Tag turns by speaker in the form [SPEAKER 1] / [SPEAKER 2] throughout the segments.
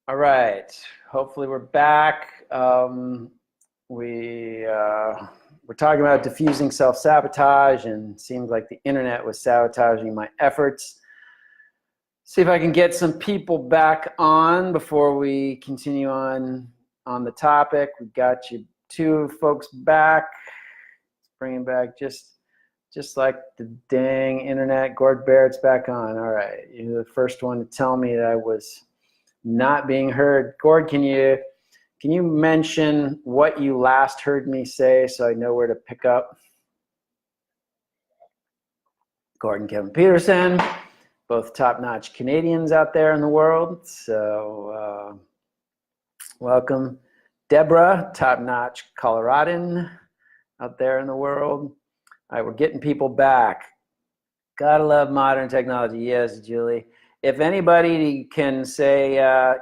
[SPEAKER 1] All right. Hopefully we're back. We're talking about diffusing self-sabotage, and it seems like the internet was sabotaging my efforts. See if I can get some people back on before we continue on the topic. We've got you two folks back. Let's bring him back just like the dang internet. Gord Barrett's back on. All right. You're the first one to tell me that I was not being heard. Gord, can you mention what you last heard me say so I know where to pick up? Gord and Kevin Peterson, both top-notch Canadians out there in the world. So welcome. Deborah, top-notch Coloradan out there in the world. All right, we're getting people back. Gotta love modern technology. Yes, Julie. If anybody can say,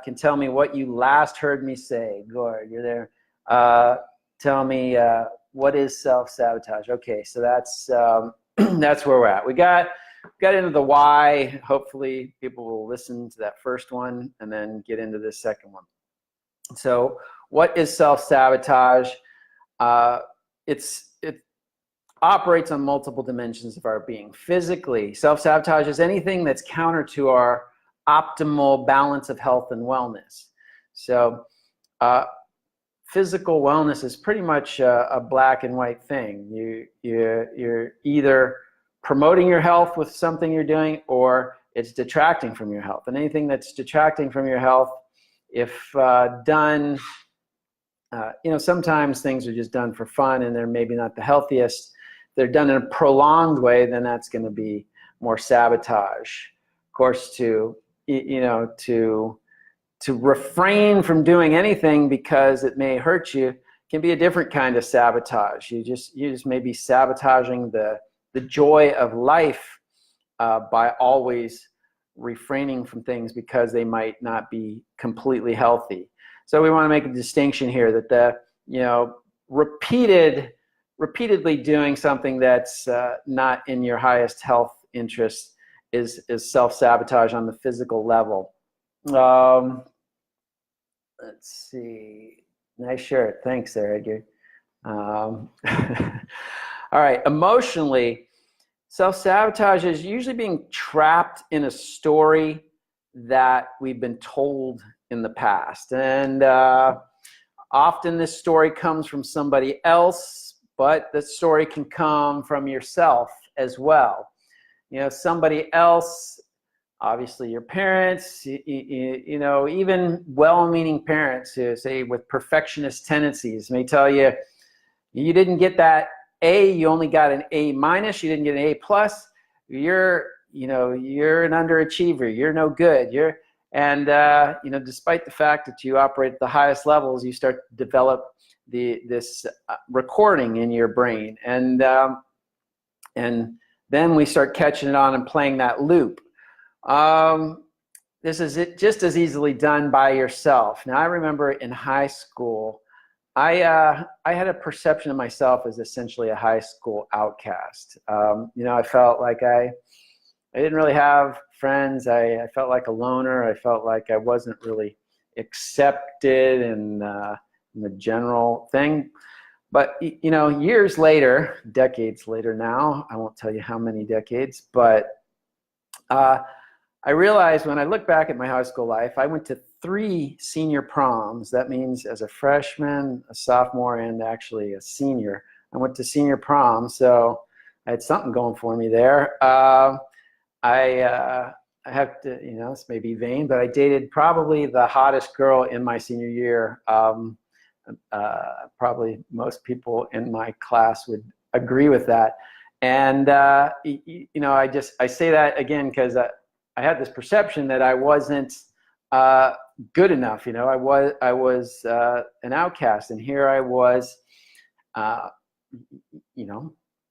[SPEAKER 1] can tell me what you last heard me say, Gord, you're there. Tell me what is self-sabotage. Okay, so that's that's where we're at. We got into the why. Hopefully, people will listen to that first one and then get into this second one. So, what is self-sabotage? It operates on multiple dimensions of our being. Physically, self-sabotage is anything that's counter to our optimal balance of health and wellness. So physical wellness is pretty much a black and white thing. You're either promoting your health with something you're doing, or it's detracting from your health. And anything that's detracting from your health, if done, sometimes things are just done for fun and they're maybe not the healthiest. They're done in a prolonged way, then that's going to be more sabotage. Of course, to refrain from doing anything because it may hurt you can be a different kind of sabotage. You just may be sabotaging the joy of life by always refraining from things because they might not be completely healthy. So we want to make a distinction here that the repeatedly doing something that's not in your highest health interest is self-sabotage on the physical level. Let's see. Nice shirt. Thanks there, Edgar. All right. Emotionally, self-sabotage is usually being trapped in a story that we've been told in the past. And often this story comes from somebody else, but the story can come from yourself as well. Somebody else, obviously your parents, even well-meaning parents who say with perfectionist tendencies may tell you, you didn't get that A, you only got an A minus, you didn't get an A plus, you're an underachiever, you're no good, despite the fact that you operate at the highest levels, you start to develop this recording in your brain, and then we start catching it on and playing that loop. This is just as easily done by yourself. Now, I remember in high school, I had a perception of myself as essentially a high school outcast. I felt like I didn't really have friends. I felt like a loner. I felt like I wasn't really accepted in the general thing. But, years later, decades later now, I won't tell you how many decades, but I realized when I look back at my high school life, I went to 3 senior proms. That means as a freshman, a sophomore, and actually a senior. I went to senior prom, so I had something going for me there. I have to, this may be vain, but I dated probably the hottest girl in my senior year. Probably most people in my class would agree with that. And, I say that again because I had this perception that I wasn't good enough. I was an outcast, and here I was,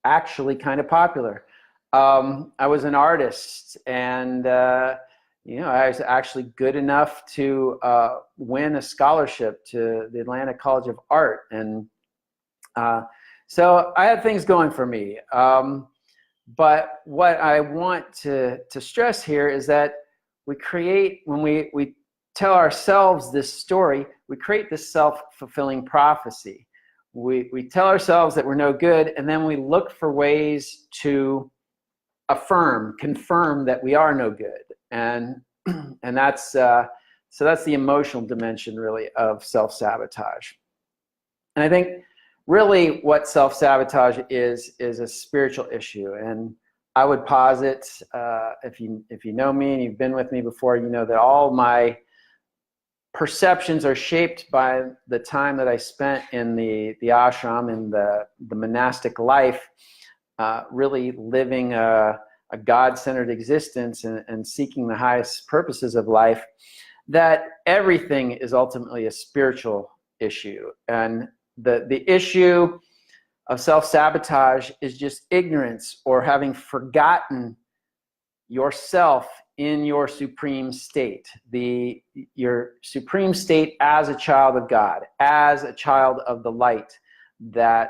[SPEAKER 1] actually kind of popular. I was an artist, and I was actually good enough to win a scholarship to the Atlanta College of Art, and so I had things going for me. But what I want to stress here is that when we tell ourselves this story, we create this self-fulfilling prophecy. We tell ourselves that we're no good, and then we look for ways to confirm that we are no good. And that's so that's the emotional dimension, really, of self-sabotage. And I think really what self-sabotage is a spiritual issue. And I would posit, if you know me and you've been with me before, you know that all my perceptions are shaped by the time that I spent in the ashram, in the monastic life, really living a God-centered existence and seeking the highest purposes of life, that everything is ultimately a spiritual issue. And the issue of self-sabotage is just ignorance, or having forgotten yourself in your supreme state, your supreme state as a child of God, as a child of the light that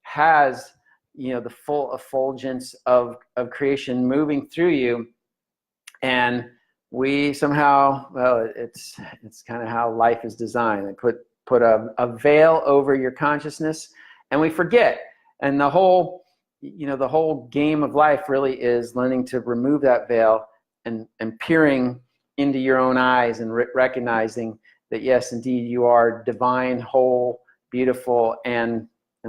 [SPEAKER 1] has, you know, the full effulgence of creation moving through you. And we somehow, well, it's kind of how life is designed. They put a veil over your consciousness, and we forget. And the whole game of life really is learning to remove that veil and peering into your own eyes and recognizing that, yes, indeed, you are divine, whole, beautiful, and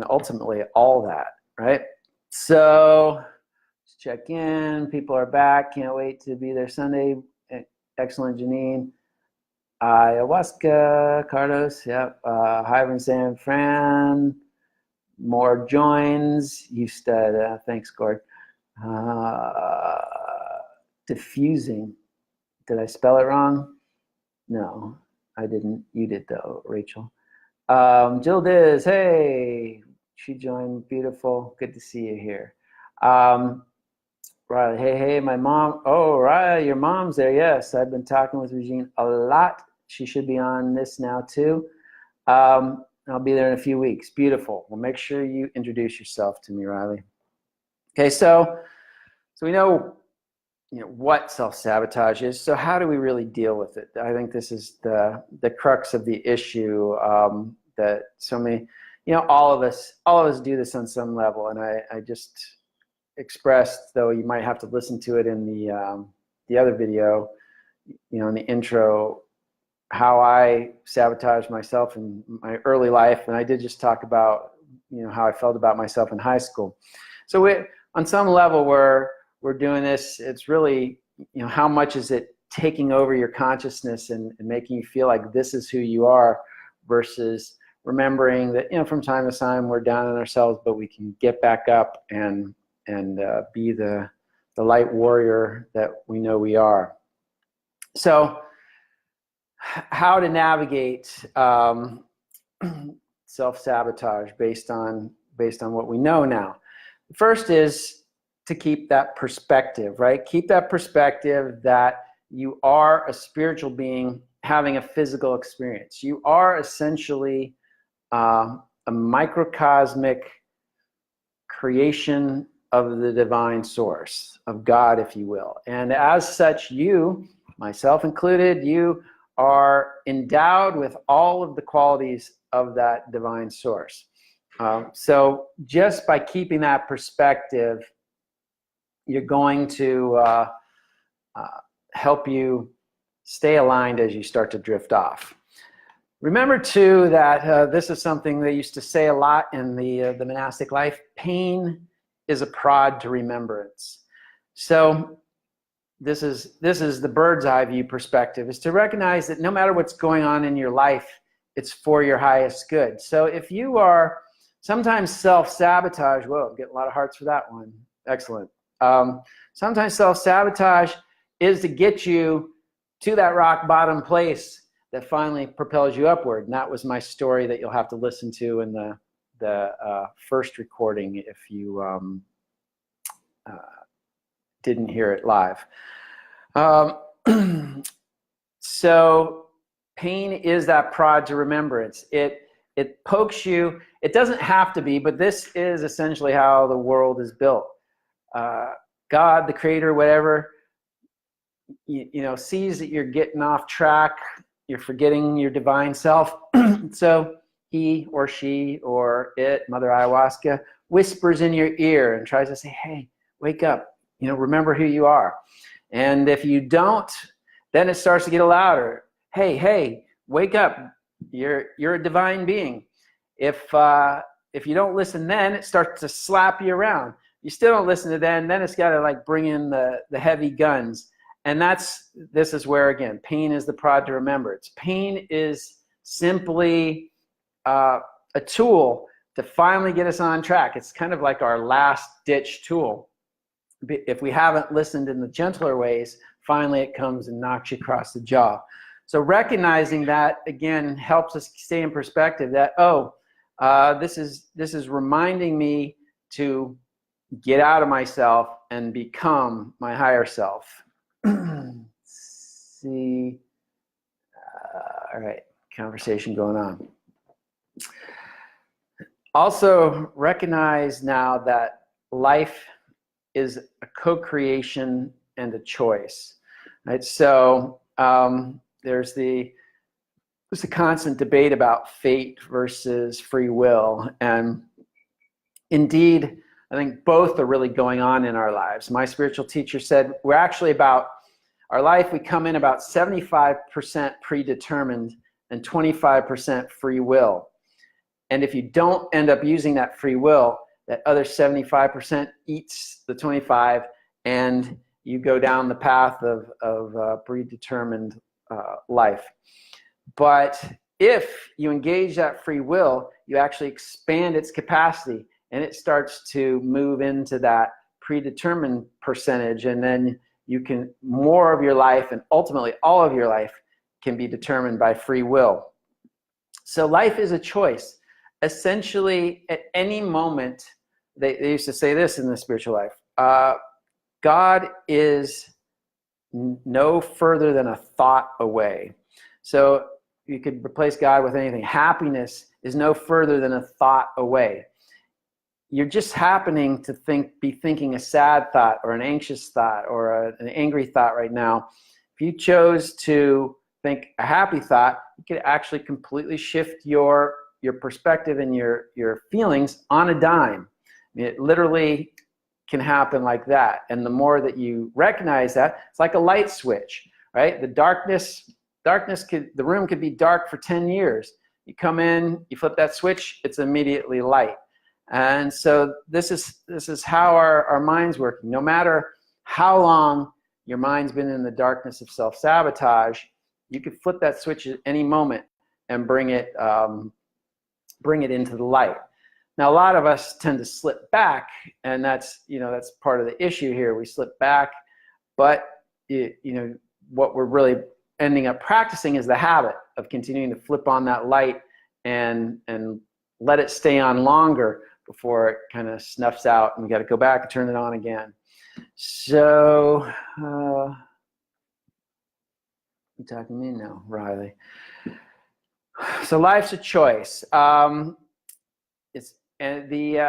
[SPEAKER 1] ultimately all that, right? So let's check in. People are back. Can't wait to be there Sunday. Excellent, Janine. Ayahuasca, Carlos, yep. Hi from San Fran. More joins. Houston, thanks, Gord. Diffusing. Did I spell it wrong? No, I didn't. You did, though, Rachel. Jill Diz, hey. She joined. Beautiful. Good to see you here. Riley, hey, my mom. Oh, Riley, your mom's there. Yes, I've been talking with Regine a lot. She should be on this now, too. I'll be there in a few weeks. Beautiful. Well, make sure you introduce yourself to me, Riley. Okay, so we know, what self-sabotage is. So how do we really deal with it? I think this is the crux of the issue, that so many, all of us do this on some level. And I just expressed, though you might have to listen to it in the other video, in the intro, how I sabotaged myself in my early life. And I did just talk about, how I felt about myself in high school. So on some level we're doing this, it's really, how much is it taking over your consciousness and making you feel like this is who you are, versus remembering that, from time to time we're down on ourselves, but we can get back up and be the light warrior that we know we are. So how to navigate self-sabotage based on what we know now. First is to keep that perspective, right? Keep that perspective that you are a spiritual being having a physical experience. You are essentially a microcosmic creation of the divine source, of God, if you will. And as such, you, myself included, you are endowed with all of the qualities of that divine source. So just by keeping that perspective, you're going to help you stay aligned as you start to drift off. Remember, too, that this is something they used to say a lot in the monastic life: pain is a prod to remembrance. So this is the bird's eye view perspective, is to recognize that no matter what's going on in your life, it's for your highest good. So if you are sometimes self-sabotage, whoa, I'm getting a lot of hearts for that one. Excellent. Sometimes self-sabotage is to get you to that rock bottom place that finally propels you upward. And that was my story that you'll have to listen to in the first recording if you didn't hear it live. So pain is that prod to remembrance. It pokes you. It doesn't have to be, but this is essentially how the world is built. God, the creator, whatever, sees that you're getting off track, you're forgetting your divine self. So he or she or it, Mother Ayahuasca, whispers in your ear and tries to say, hey, wake up, remember who you are. And if you don't, then it starts to get louder. Hey, wake up, you're a divine being. If you don't listen, then it starts to slap you around. You still don't listen to then it's got to like bring in the heavy guns. And this is where, again, pain is the prod to remember. Pain is simply a tool to finally get us on track. It's kind of like our last ditch tool. If we haven't listened in the gentler ways, finally it comes and knocks you across the jaw. So recognizing that, again, helps us stay in perspective that, this is reminding me to get out of myself and become my higher self. See, all right, conversation going on. Also recognize now that life is a co-creation and a choice, right? So there's the constant debate about fate versus free will, and indeed, I think both are really going on in our lives. My spiritual teacher said we're actually our life, we come in about 75% predetermined and 25% free will. And if you don't end up using that free will, that other 75% eats the 25, and you go down the path of predetermined life. But if you engage that free will, you actually expand its capacity, and it starts to move into that predetermined percentage, and then more of your life, and ultimately all of your life, can be determined by free will. So life is a choice. Essentially, at any moment, they used to say this in the spiritual life, God is no further than a thought away. So you could replace God with anything. Happiness is no further than a thought away. You're just happening to be thinking a sad thought or an anxious thought or an angry thought right now. If you chose to think a happy thought, you could actually completely shift your perspective and your feelings on a dime. I mean, it literally can happen like that. And the more that you recognize that, it's like a light switch, right? The room could be dark for 10 years. You come in, you flip that switch, it's immediately light. And so this is how our mind's working. No matter how long your mind's been in the darkness of self-sabotage, you could flip that switch at any moment and bring it into the light. Now, a lot of us tend to slip back, and that's part of the issue here. We slip back, but what we're really ending up practicing is the habit of continuing to flip on that light and let it stay on longer before it kind of snuffs out, and we got to go back and turn it on again. So, you talking to me now, Riley? So life's a choice. And the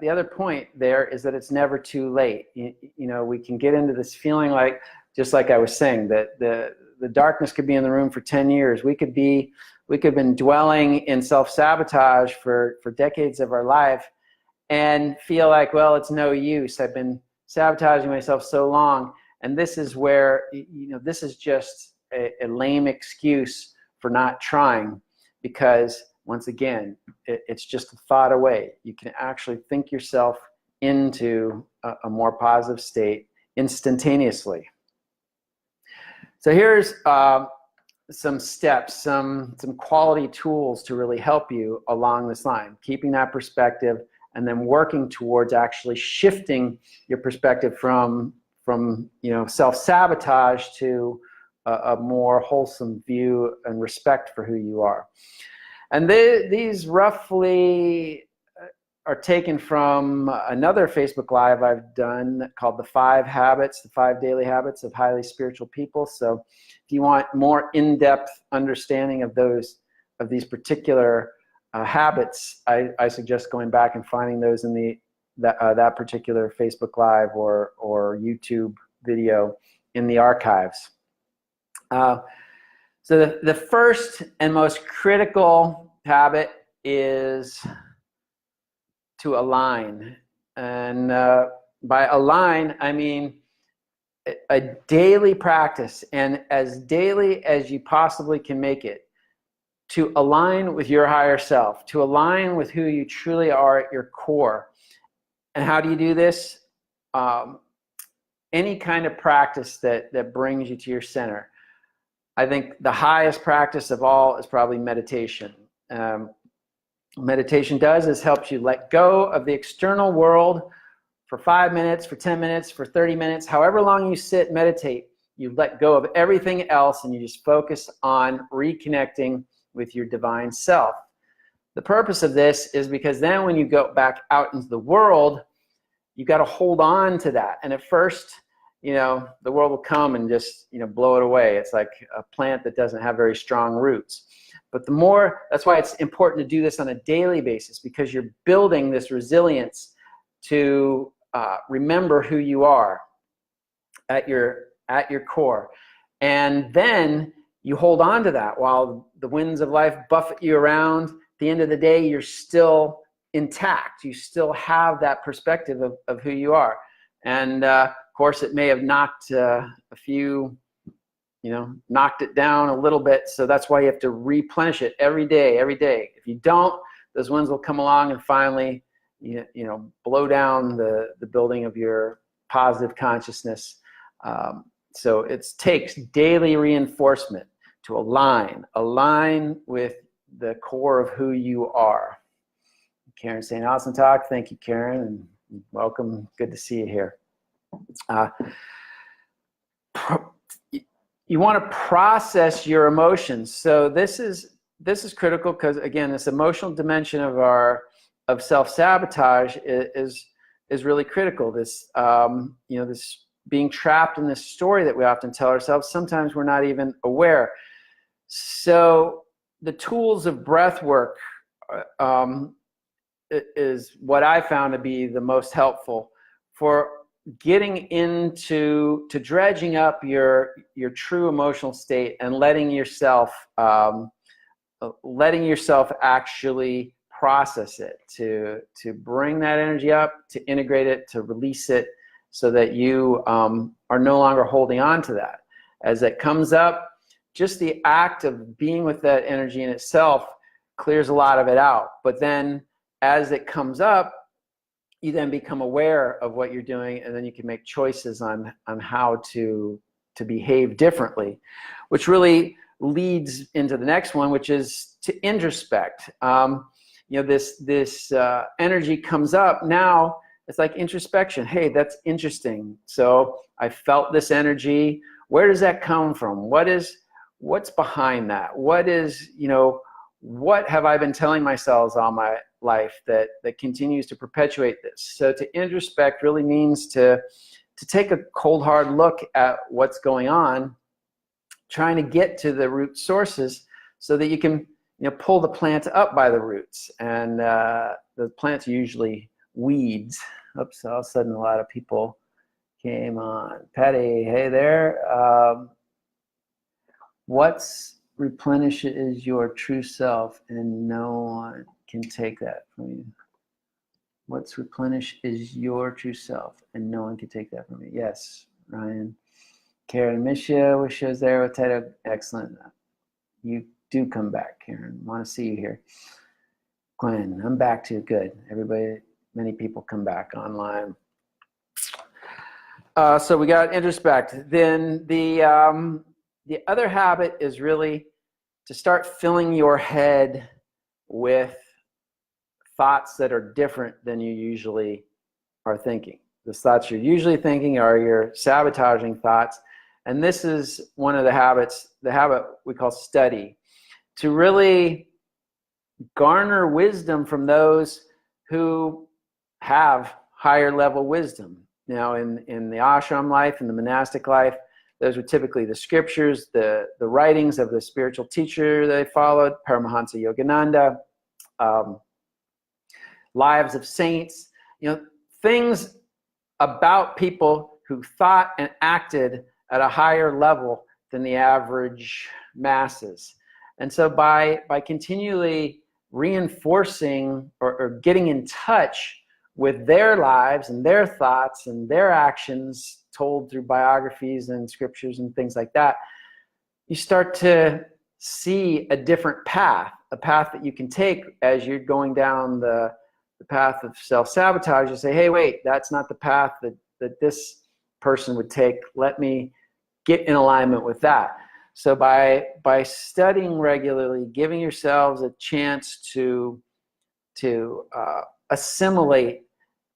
[SPEAKER 1] other point there is that it's never too late. We can get into this feeling like, just like I was saying, that the darkness could be in the room for 10 years. We could have been dwelling in self-sabotage for decades of our life and feel like, well, it's no use. I've been sabotaging myself so long. And this is where, this is just a lame excuse for not trying, because once again, it's just a thought away. You can actually think yourself into a more positive state instantaneously. So here's some steps, some quality tools to really help you along this line, keeping that perspective and then working towards actually shifting your perspective from self-sabotage to a more wholesome view and respect for who you are. And these roughly are taken from another Facebook Live I've done called the 5 Daily Habits of Highly Spiritual People. So if you want more in-depth understanding of these particular habits, I suggest going back and finding those in that particular Facebook Live or YouTube video in the archives. So the first and most critical habit is to align. And by align, I mean a daily practice, and as daily as you possibly can make it, to align with your higher self, to align with who you truly are at your core. And how do you do this? Any kind of practice that brings you to your center. I think the highest practice of all is probably meditation. Meditation is helps you let go of the external world for 5 minutes, for 10 minutes, for 30 minutes, however long you sit, meditate. You let go of everything else and you just focus on reconnecting with your divine self. The purpose of this is because then when you go back out into the world, you got to hold on to that. And at first, the world will come and just, blow it away. It's like a plant that doesn't have very strong roots. But that's why it's important to do this on a daily basis, because you're building this resilience to remember who you are at your core. And then you hold on to that while the winds of life buffet you around. At the end of the day, you're still intact. You still have that perspective of who you are. And of course, it may have knocked knocked it down a little bit. So that's why you have to replenish it every day. If you don't, those winds will come along and finally, blow down the building of your positive consciousness. So it takes daily reinforcement to align with the core of who you are. Karen saying, awesome talk. Thank you, Karen, and welcome. Good to see you here. You want to process your emotions. So this is critical because, again, this emotional dimension of self-sabotage is really critical. This this being trapped in this story that we often tell ourselves. Sometimes we're not even aware. So the tools of breath work is what I found to be the most helpful for getting into dredging up your true emotional state and letting yourself actually process it, to bring that energy up, to integrate it, to release it, so that you are no longer holding on to that. As it comes up, just the act of being with that energy in itself clears a lot of it out. But then as it comes up, you then become aware of what you're doing, and then you can make choices on how to behave differently, which really leads into the next one, which is to introspect. This energy comes up now. It's like introspection. Hey, that's interesting. So I felt this energy. Where does that come from? What's behind that? What have I been telling myself all my life that continues to perpetuate this? So to introspect really means to take a cold, hard look at what's going on, trying to get to the root sources so that you can pull the plant up by the roots. And the plants are usually weeds. Oops, all of a sudden a lot of people came on. Patty, hey there. What's replenishes your true self, and no one can take that from you. What's replenish is your true self, and no one can take that from you. Yes, Ryan. Karen, miss you. Wish you was there with Ted. Excellent. You do come back, Karen. Want to see you here. Glenn, I'm back too. Good. Everybody, many people come back online. So we got introspect. Then the other habit is really to start filling your head with thoughts that are different than you usually are thinking. The thoughts you're usually thinking are your sabotaging thoughts. And this is one of the habits, the habit we call study, to really garner wisdom from those who have higher level wisdom. Now, in the ashram life, in the monastic life, those were typically the scriptures, the writings of the spiritual teacher they followed, Paramahansa Yogananda, lives of saints, things about people who thought and acted at a higher level than the average masses. And so by continually reinforcing or getting in touch with their lives and their thoughts and their actions told through biographies and scriptures and things like that, you start to see a different path, a path that you can take as you're going down the path of self-sabotage. You say, hey, wait, that's not the path that this person would take. Let me get in alignment with that. So by studying regularly, giving yourselves a chance to assimilate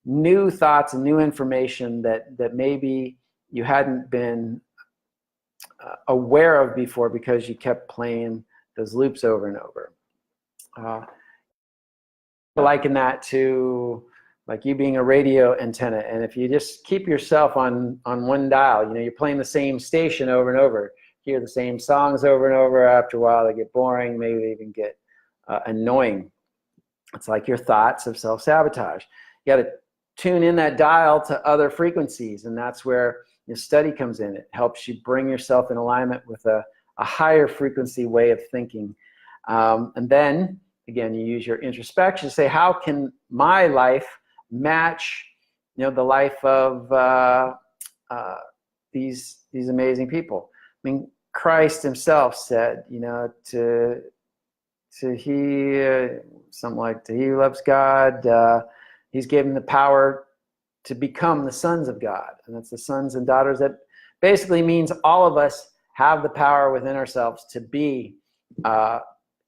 [SPEAKER 1] new thoughts and new information that maybe you hadn't been aware of before because you kept playing those loops over and over. Liken that to like you being a radio antenna, and if you just keep yourself on one dial, you're playing the same station over and over, hear the same songs over and over. After a while they get boring, maybe they even get annoying. It's like your thoughts of self-sabotage. You got to tune in that dial to other frequencies, and that's where your study comes in. It helps you bring yourself in alignment with a higher frequency way of thinking. And then, again, you use your introspection to say, how can my life match the life of these amazing people? I mean, Christ himself said, to he, something like, to he who loves God, he's given the power to become the sons of God. And that's the sons and daughters. That basically means all of us have the power within ourselves to be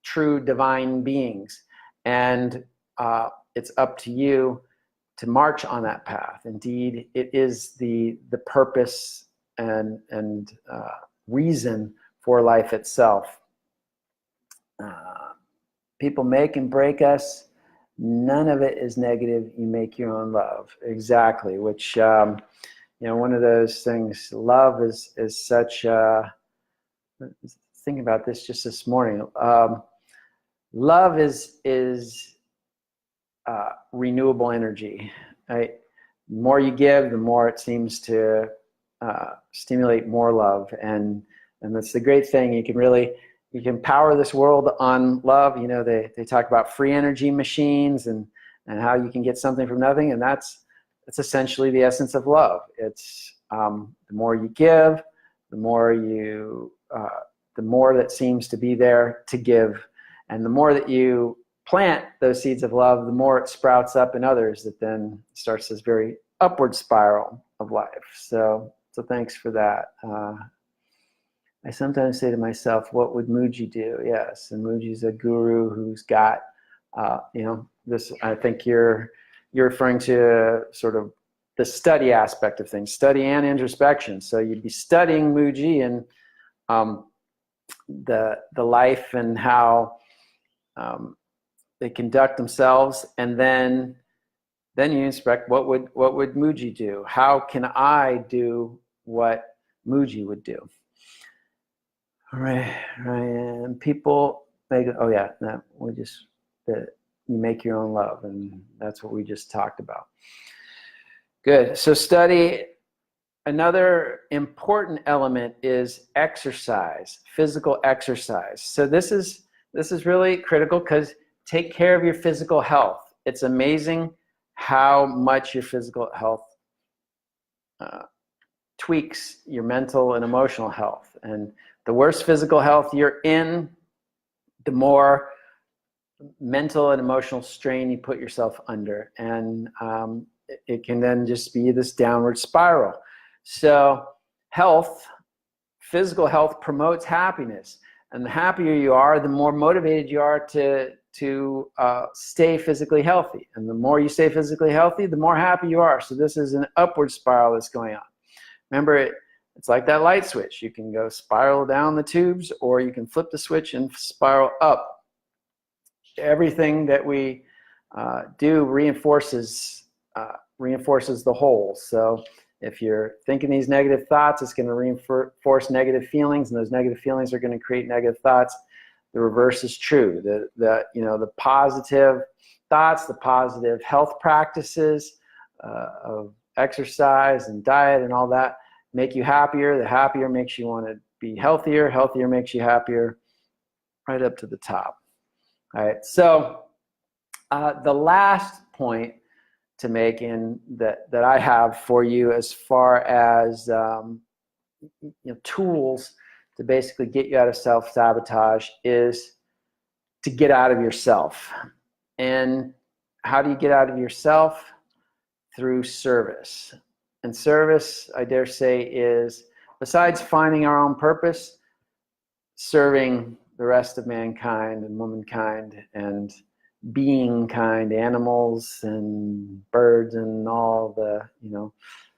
[SPEAKER 1] true divine beings. And it's up to you to march on that path. Indeed, it is the purpose and reason for life itself. People make and break us. None of it is negative. You make your own love. Exactly. Which, one of those things, love is such, thinking about this just this morning. Love is renewable energy, right? The more you give, the more it seems to stimulate more love. And that's the great thing. You can power this world on love. They talk about free energy machines and how you can get something from nothing. And that's essentially the essence of love. It's the more you give, the more that seems to be there to give. And the more that you plant those seeds of love, the more it sprouts up in others, that then starts this very upward spiral of life. So thanks for that. I sometimes say to myself, what would Mooji do? Yes, and Mooji's a guru who's got, this, I think you're referring to sort of the study aspect of things, study and introspection. So you'd be studying Mooji and the life and how they conduct themselves, and then you inspect what would Mooji do? How can I do what Mooji would do? All right. And people make, you make your own love, and that's what we just talked about. Good. So study. Another important element is exercise, physical exercise. So this is really critical, because take care of your physical health. It's amazing how much your physical health tweaks your mental and emotional health. And the worse physical health you're in, the more mental and emotional strain you put yourself under. And it can then just be this downward spiral. So physical health promotes happiness. And the happier you are, the more motivated you are to stay physically healthy. And the more you stay physically healthy, the more happy you are. So this is an upward spiral that's going on. Remember, it's like that light switch. You can go spiral down the tubes, or you can flip the switch and spiral up. Everything that we do reinforces the whole. So if you're thinking these negative thoughts, it's going to reinforce negative feelings, and those negative feelings are going to create negative thoughts. The reverse is true. The positive thoughts, the positive health practices of exercise and diet and all that, make you happier. The happier makes you want to be healthier. Healthier makes you happier, right up to the top. All right. So the last point to make that I have for you as far as tools to basically get you out of self-sabotage is to get out of yourself. And how do you get out of yourself? Through service. And service, I dare say, is, besides finding our own purpose, serving the rest of mankind and womankind and being kind, animals and birds and all the,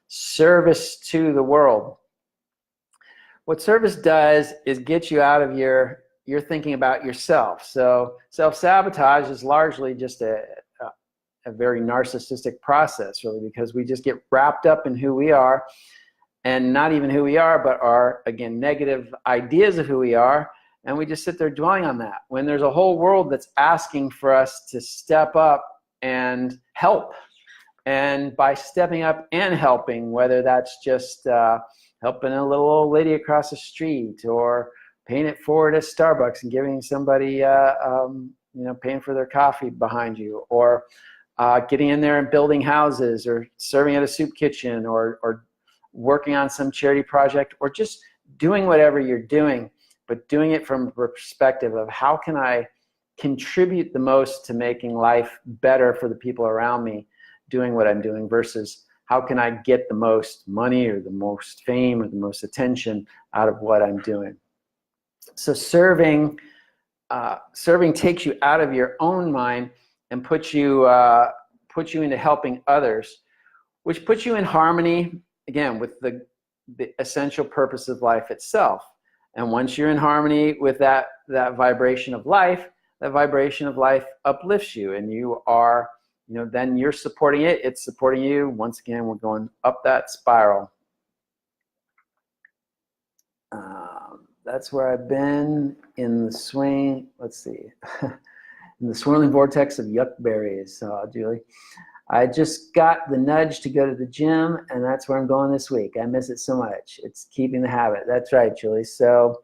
[SPEAKER 1] service to the world. What service does is get you out of your thinking about yourself. So self-sabotage is largely just a very narcissistic process, really, because we just get wrapped up in who we are, and not even who we are, but our, again, negative ideas of who we are, and we just sit there dwelling on that, when there's a whole world that's asking for us to step up and help. And by stepping up and helping, whether that's just helping a little old lady across the street, or paying it forward at Starbucks and giving somebody, paying for their coffee behind you, or getting in there and building houses, or serving at a soup kitchen, or working on some charity project, or just doing whatever you're doing, but doing it from a perspective of how can I contribute the most to making life better for the people around me, doing what I'm doing, versus how can I get the most money or the most fame or the most attention out of what I'm doing. So serving takes you out of your own mind and puts you into helping others, which puts you in harmony, again, with the essential purpose of life itself. And once you're in harmony with that vibration of life, that vibration of life uplifts you, and you are, then you're supporting it, it's supporting you. Once again, we're going up that spiral. That's where I've been in the swing, let's see, in the swirling vortex of yuck berries, Julie. I just got the nudge to go to the gym, and that's where I'm going this week. I miss it so much. It's keeping the habit. That's right, Julie. So,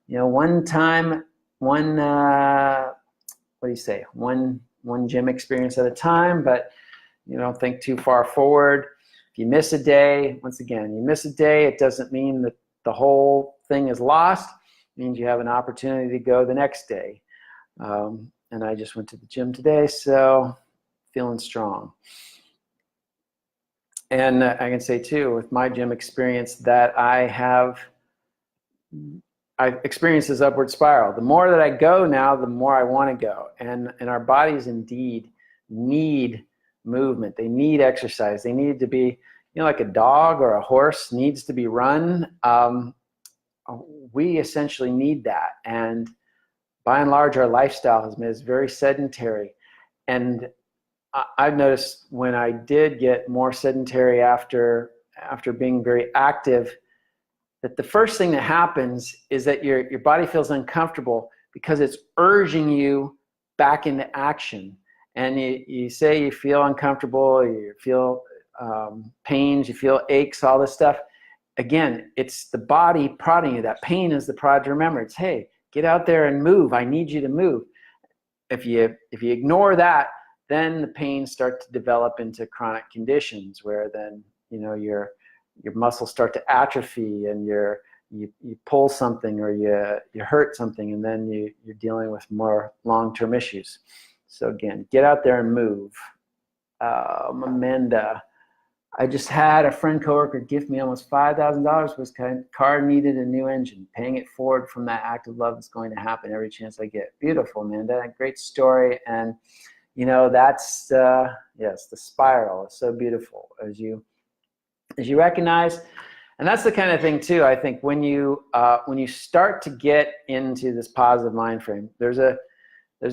[SPEAKER 1] one gym experience at a time, but don't think too far forward. If you miss a day, once again, you miss a day, it doesn't mean that the whole thing is lost. It means you have an opportunity to go the next day. And I just went to the gym today, so feeling strong. And I can say too, with my gym experience, that I've experienced this upward spiral. The more that I go now, the more I want to go. And our bodies indeed need movement. They need exercise. They need to be, like a dog or a horse needs to be run. We essentially need that. And by and large, our lifestyle has been very sedentary. And I've noticed when I did get more sedentary after being very active, that the first thing that happens is that your body feels uncomfortable because it's urging you back into action. And you say you feel uncomfortable, you feel pains, you feel aches, all this stuff. Again, it's the body prodding you. That pain is the prod to remember. It's, hey, get out there and move. I need you to move. If you ignore that, then the pains start to develop into chronic conditions where then, your muscles start to atrophy, and you pull something, or you hurt something, and then you're dealing with more long-term issues. So again, get out there and move. Amanda, I just had a friend coworker gift me almost $5,000 because car needed a new engine. Paying it forward from that act of love is going to happen every chance I get. Beautiful, Amanda. Great story. And that's yes, the spiral is so beautiful as you recognize. And that's the kind of thing too, I think, when you start to get into this positive mind frame, there's a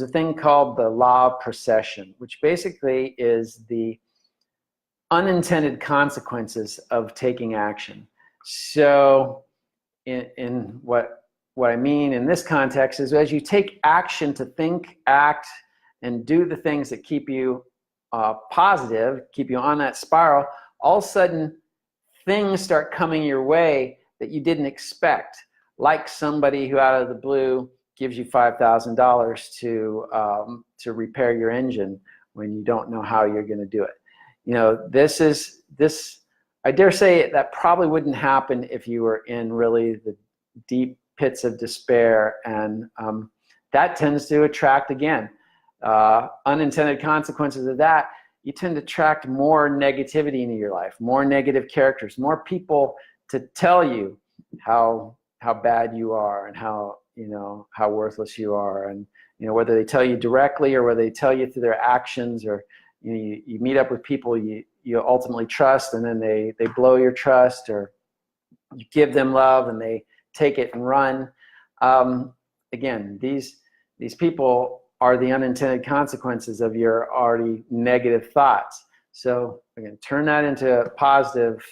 [SPEAKER 1] thing called the law of precession, which basically is the unintended consequences of taking action. So in what I mean in this context is, as you take action to think, act, and do the things that keep you positive, keep you on that spiral, all of a sudden things start coming your way that you didn't expect, like somebody who out of the blue gives you $5,000 to repair your engine when you don't know how you're going to do it. You know, this, I dare say that probably wouldn't happen if you were in really the deep pits of despair, and that tends to attract, again, unintended consequences of that. You tend to attract more negativity into your life, more negative characters, more people to tell you how bad you are and how, you know, how worthless you are, and, you know, whether they tell you directly or whether they tell you through their actions, or you meet up with people you ultimately trust, and then they blow your trust, or you give them love and they take it and run. Again, these people are the unintended consequences of your already negative thoughts. So again, turn that into a positive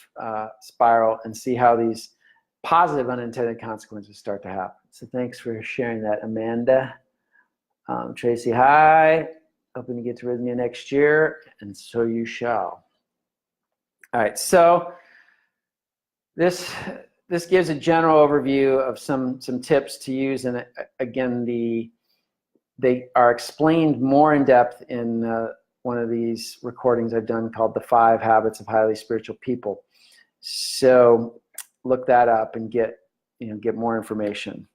[SPEAKER 1] spiral and see how these positive unintended consequences start to happen. So thanks for sharing that, Amanda. Tracy, hi. Hoping to get to Rythmia next year, and so you shall. All right, so this gives a general overview of some tips to use, and again, they are explained more in depth in one of these recordings I've done called The 5 Habits of Highly Spiritual People. So look that up and get more information.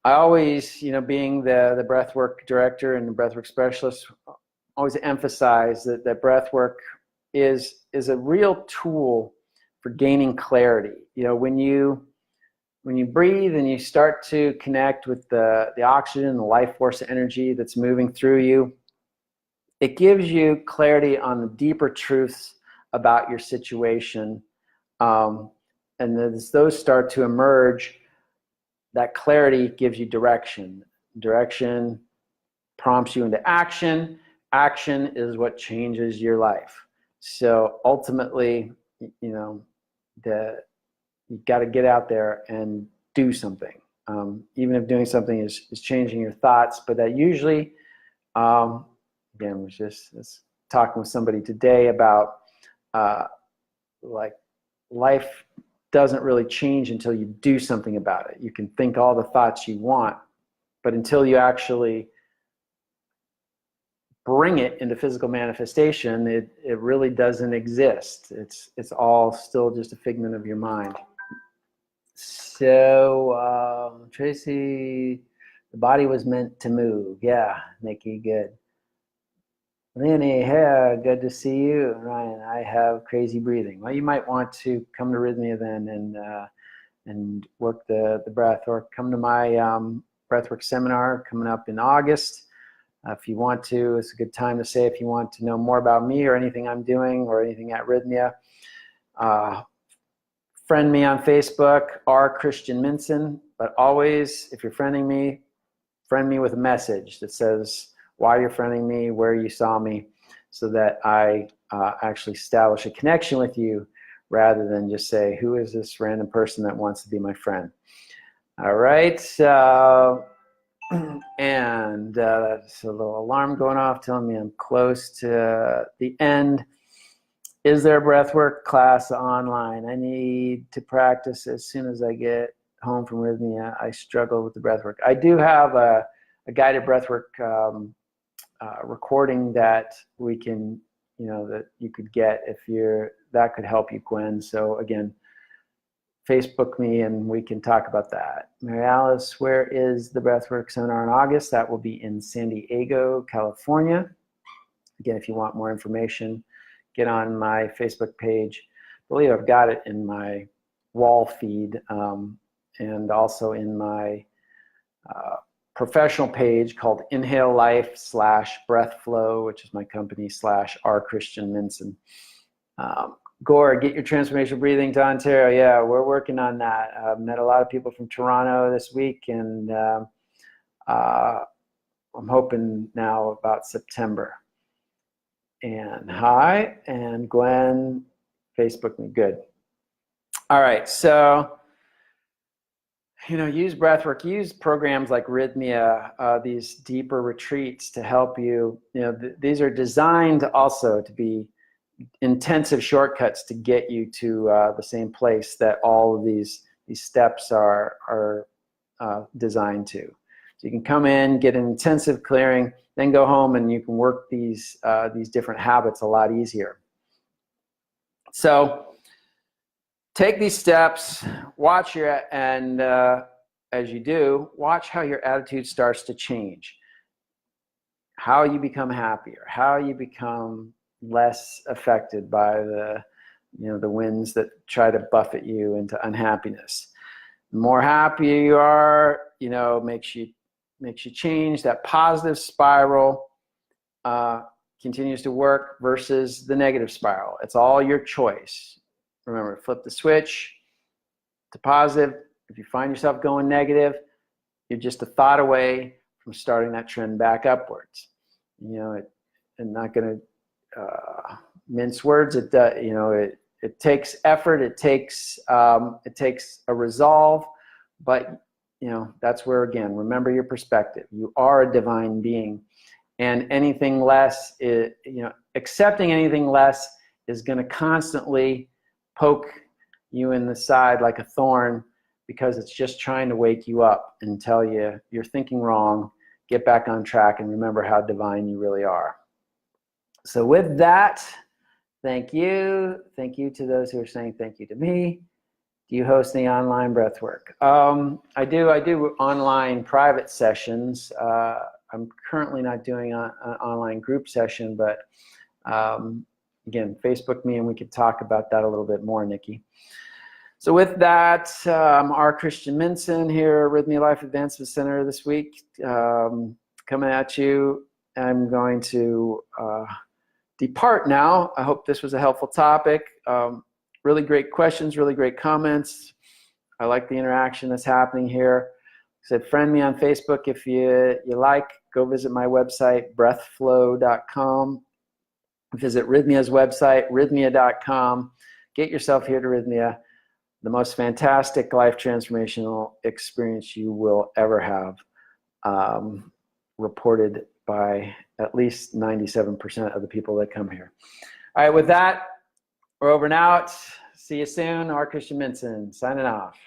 [SPEAKER 1] I always, being the breathwork director and the breathwork specialist, always emphasize that breathwork is a real tool for gaining clarity. When you breathe and you start to connect with the oxygen, the life force energy that's moving through you, it gives you clarity on the deeper truths about your situation. And as those start to emerge, that clarity gives you direction. Direction prompts you into action. Action is what changes your life. So ultimately, you got to get out there and do something. Even if doing something is changing your thoughts, but that usually, again, was just talking with somebody today about like life doesn't really change until you do something about it. You can think all the thoughts you want, but until you actually bring it into physical manifestation, it really doesn't exist. It's all still just a figment of your mind. So Tracy, the body was meant to move. Yeah, Nikki, good. Lenny, hey, good to see you. Ryan, I have crazy breathing. Well, you might want to come to Rythmia then and work the breath, or come to my breathwork seminar coming up in August. If you want to, it's a good time to say if you want to know more about me or anything I'm doing or anything at Rythmia. Friend me on Facebook, Christian Minson. But always, if you're friending me, friend me with a message that says why you're friending me, where you saw me, so that I actually establish a connection with you rather than just say, who is this random person that wants to be my friend? All right. And that's a little alarm going off telling me I'm close to the end. Is there a breathwork class online? I need to practice as soon as I get home from Rythmia. I struggle with the breathwork. I do have a guided breathwork recording that we can, that you could get if that could help you, Gwen. So again, Facebook me and we can talk about that. Mary Alice, where is the breathwork seminar in August? That will be in San Diego, California. Again, if you want more information, get on my Facebook page. I believe I've got it in my wall feed and also in my professional page called Inhale Life /Breathflow, which is my company /R Christian Minson. Gore, get your transformational breathing to Ontario. Yeah, we're working on that. I've met a lot of people from Toronto this week, and I'm hoping now about September. And hi, and Gwen, Facebook me. Good. All right, so use breathwork, use programs like Rythmia, these deeper retreats to help you. These are designed also to be intensive shortcuts to get you to the same place that all of these steps are designed to. So you can come in, get an intensive clearing, then go home and you can work these different habits a lot easier. So take these steps, watch and as you do, watch how your attitude starts to change, how you become happier, how you become less affected by the winds that try to buffet you into unhappiness. The more happy you are, makes you change. That positive spiral continues to work versus the negative spiral. It's all your choice. Remember, flip the switch to positive. If you find yourself going negative, you're just a thought away from starting that trend back upwards. I'm not going to mince words. It takes effort. It takes a resolve, but that's where, again, remember your perspective. You are a divine being, and anything less is, accepting anything less is going to constantly poke you in the side like a thorn, because it's just trying to wake you up and tell you you're thinking wrong, get back on track, and remember how divine you really are. So with that, thank you. Thank you to those who are saying thank you to me. Do you host the online breathwork? I do online private sessions. I'm currently not doing an online group session, but again, Facebook me and we could talk about that a little bit more, Nikki. So with that, I'm R. Christian Minson here, Rythmia Life Advancement Center this week, coming at you. I'm going to depart now. I hope this was a helpful topic. Really great questions, really great comments. I like the interaction that's happening here. I said, friend me on Facebook if you like. Go visit my website, breathflow.com. Visit Rythmia's website, rythmia.com. Get yourself here to Rythmia. The most fantastic life transformational experience you will ever have, reported by at least 97% of the people that come here. All right, with that, we're over and out. See you soon. R. Christian Minson, signing off.